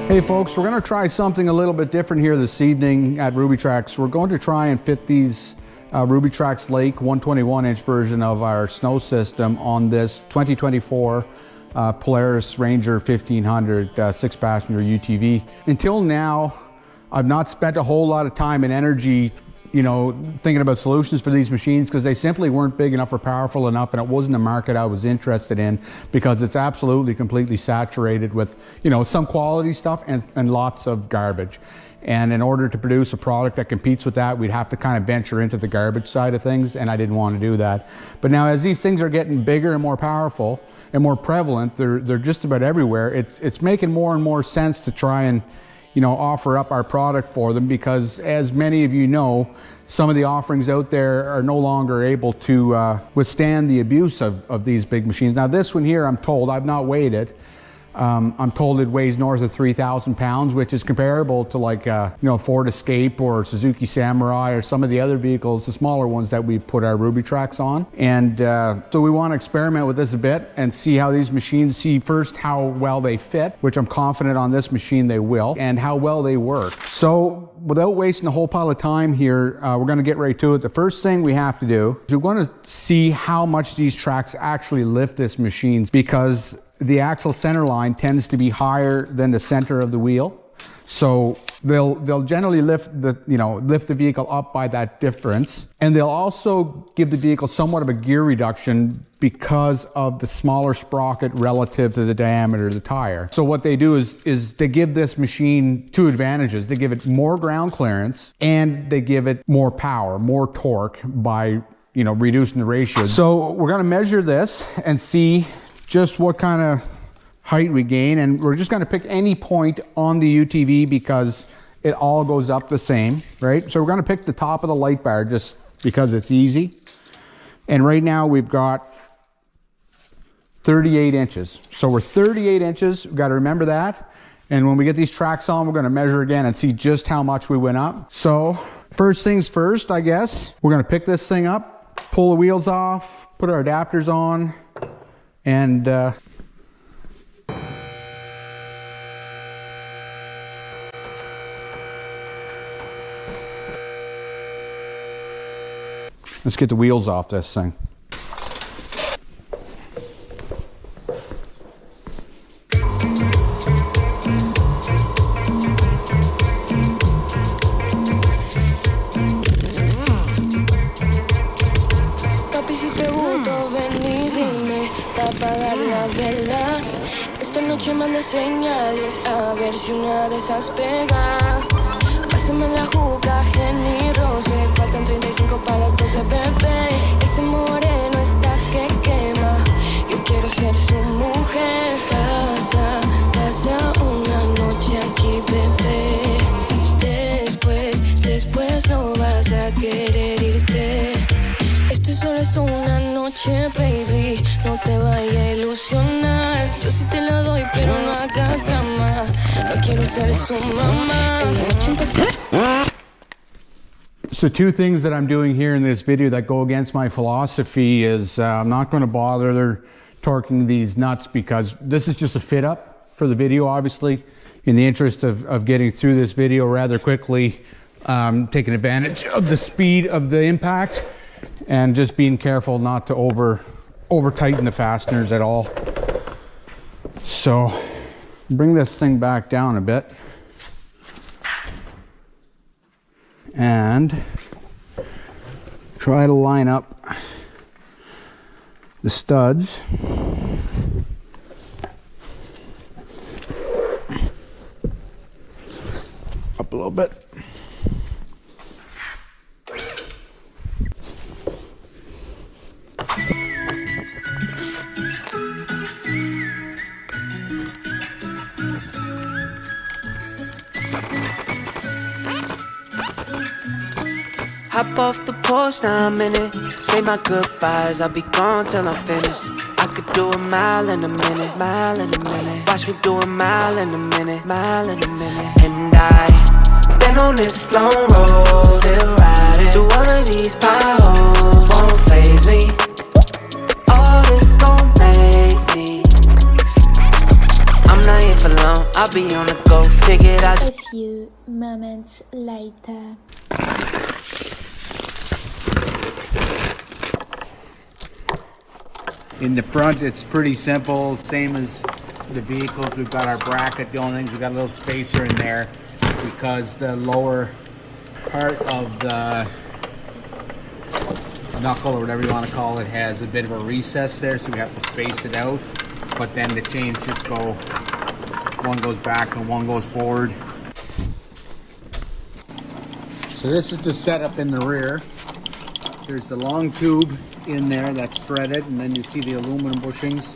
Hey folks, we're going to try something a little bit different here this evening at Rubitracks. We're going to try and fit these Rubitracks Lake 121-inch version of our snow system on this 2024 Polaris Ranger 1500 6-passenger UTV. Until now, I've not spent a whole lot of time and energy thinking about solutions for these machines because they simply weren't big enough or powerful enough, and it wasn't a market I was interested in because it's absolutely completely saturated with some quality stuff and lots of garbage. And in order to produce a product that competes with that, we'd have to kind of venture into the garbage side of things, and I didn't want to do that. But now as these things are getting bigger and more powerful and more prevalent, they're just about everywhere, it's making more and more sense to try and offer up our product for them, because as many of you know, some of the offerings out there are no longer able to withstand the abuse of these big machines. Now this one here, I'm told, I've not weighed it, I'm told it weighs north of 3,000 pounds, which is comparable to like Ford Escape or Suzuki Samurai or some of the other vehicles, the smaller ones that we put our Rubitracks on. And so we want to experiment with this a bit and see how these machines, see first how well they fit, which I'm confident on this machine they will, and how well they work. So without wasting a whole pile of time here, we're going to get right to it. The first thing we have to do is we're going to see how much these tracks actually lift this machine, because the axle center line tends to be higher than the center of the wheel. So they'll generally lift the vehicle up by that difference. And they'll also give the vehicle somewhat of a gear reduction because of the smaller sprocket relative to the diameter of the tire. So what they do is they give this machine two advantages. They give it more ground clearance and they give it more power, more torque by reducing the ratio. So we're going to measure this and see just what kind of height we gain, and we're just going to pick any point on the UTV because it all goes up the same, right? So we're going to pick the top of the light bar just because it's easy. And right now we've got 38 inches. So we're 38 inches, we've got to remember that. And when we get these tracks on, we're going to measure again and see just how much we went up. So first things first, I guess, we're going to pick this thing up, pull the wheels off, put our adapters on, and let's get the wheels off this thing. Papi, si te gusto, ven y dime para apagar las velas. Esta noche manda señales a ver si una de esas pega. Pásame la juca, Jenny Rose. Faltan 35 para las 12, bebé. Ese moreno está que quema. Yo quiero ser su mujer. Pasa una noche aquí, bebé. Después no vas a querer irte. Esto solo es una noche, baby. No te vayas a ilusionar. Yo sí te lo doy, pero no hagas drama. No quiero ser su mamá. So two things that I'm doing here in this video that go against my philosophy is I'm not going to bother torquing these nuts because this is just a fit up for the video, obviously. In the interest of getting through this video rather quickly, taking advantage of the speed of the impact and just being careful not to over tighten the fasteners at all. So bring this thing back down a bit and try to line up the studs up a little bit. Hop off the porch, now I'm in it. Say my goodbyes, I'll be gone till I'm finished. I could do a mile in a minute, mile in a minute. Watch me do a mile in a minute, mile in a minute. And I've been on this long road, still riding through all of these potholes, won't faze me. All this gon' make me. I'm not here for long, I'll be on the go, figure it out. A few moments later. In the front, it's pretty simple, same as the vehicles. We've got our bracket. The only thing, we've got a little spacer in there because the lower part of the knuckle, or whatever you want to call it, has a bit of a recess there, so we have to space it out. But then the chains just go, one goes back and one goes forward. So this is the setup in the rear. There's the long tube in there that's threaded, and then you see the aluminum bushings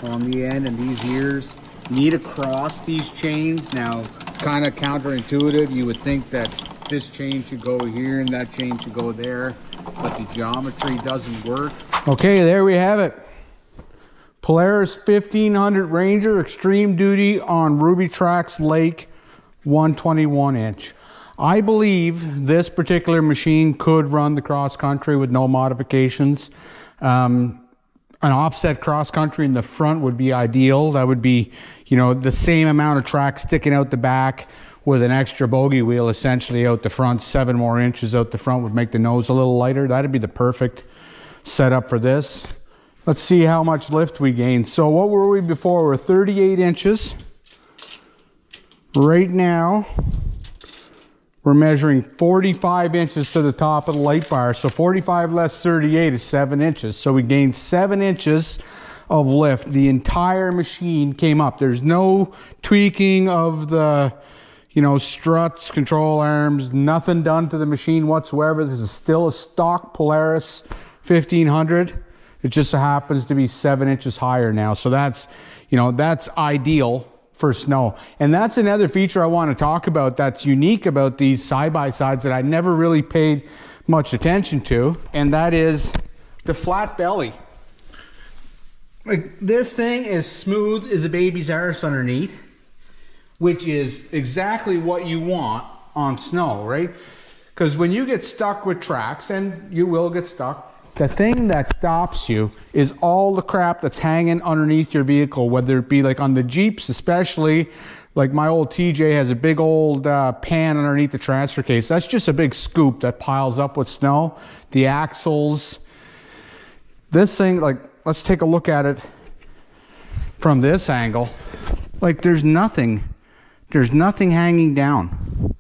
on the end, and these ears need to cross these chains. Now, kind of counterintuitive, you would think that this chain should go here and that chain should go there, but the geometry doesn't work. Okay, there we have it. Polaris 1500 Ranger Extreme Duty on Rubitracks Lake 121 inch. I believe this particular machine could run the cross country with no modifications. An offset cross country in the front would be ideal. That would be, you know, the same amount of track sticking out the back with an extra bogey wheel essentially out the front. 7 more inches out the front would make the nose a little lighter. That'd be the perfect setup for this. Let's see how much lift we gain. So what were we before? We're 38 inches. Right now, we're measuring 45 inches to the top of the light bar. So 45 less 38 is 7 inches. So we gained 7 inches of lift. The entire machine came up. There's no tweaking of the, you know, struts, control arms, nothing done to the machine whatsoever. This is still a stock Polaris 1500. It just so happens to be 7 inches higher now. So that's, you know, that's ideal for snow. And that's another feature I want to talk about that's unique about these side-by-sides that I never really paid much attention to, and that is the flat belly. Like, this thing is smooth as a baby's arse underneath, which is exactly what you want on snow, right? Because when you get stuck with tracks, and you will get stuck, the thing that stops you is all the crap that's hanging underneath your vehicle, whether it be like on the Jeeps, especially like my old TJ has a big old pan underneath the transfer case. That's just a big scoop that piles up with snow. The axles, this thing, like, let's take a look at it from this angle. Like, there's nothing hanging down.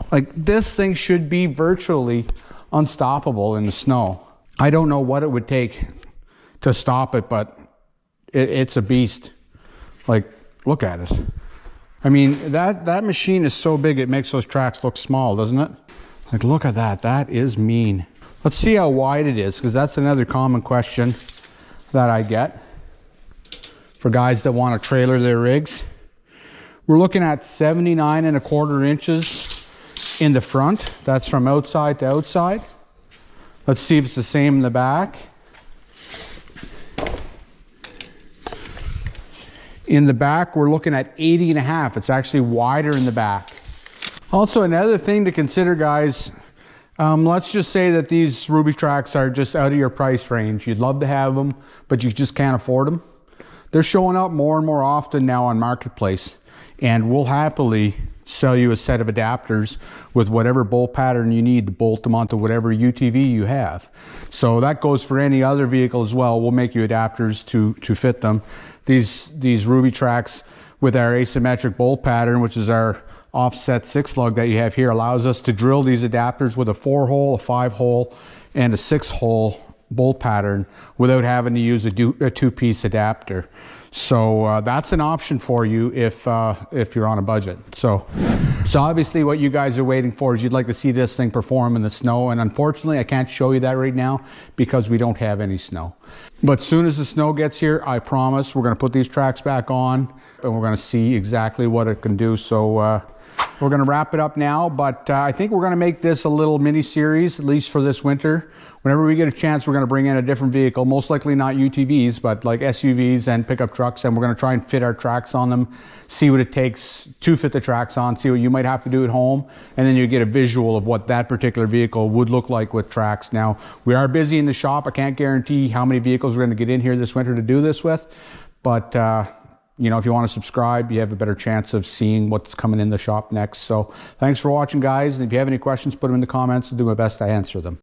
Like, this thing should be virtually unstoppable in the snow. I don't know what it would take to stop it, but it's a beast. Like, look at it. I mean, that machine is so big it makes those tracks look small, doesn't it? Like, look at that. That is mean. Let's see how wide it is, because that's another common question that I get for guys that want to trailer their rigs. We're looking at 79¼ inches in the front. That's from outside to outside. Let's see if it's the same in the back. In the back, we're looking at 80½. It's actually wider in the back. Also, another thing to consider, guys, let's just say that these Rubitracks are just out of your price range. You'd love to have them, but you just can't afford them. They're showing up more and more often now on Marketplace, and we'll happily sell you a set of adapters with whatever bolt pattern you need to bolt them onto whatever UTV you have. So that goes for any other vehicle as well. We'll make you adapters to fit them. These Rubitracks with our asymmetric bolt pattern, which is our offset 6 lug that you have here, allows us to drill these adapters with a 4-hole, a 5-hole, and a 6-hole bolt pattern without having to use a 2-piece adapter. So that's an option for you if you're on a budget. So obviously what you guys are waiting for is you'd like to see this thing perform in the snow, and unfortunately I can't show you that right now because we don't have any snow. But as soon as the snow gets here, I promise we're going to put these tracks back on and we're going to see exactly what it can do. So we're going to wrap it up now, but I think we're going to make this a little mini series, at least for this winter. Whenever we get a chance, we're going to bring in a different vehicle, most likely not UTVs, but like SUVs and pickup trucks, and we're going to try and fit our tracks on them, see what it takes to fit the tracks on, see what you might have to do at home, and then you get a visual of what that particular vehicle would look like with tracks. Now, we are busy in the shop. I can't guarantee how many vehicles we're going to get in here this winter to do this with, but you know, if you want to subscribe, you have a better chance of seeing what's coming in the shop next. So thanks for watching, guys. And if you have any questions, put them in the comments. I'll do my best to answer them.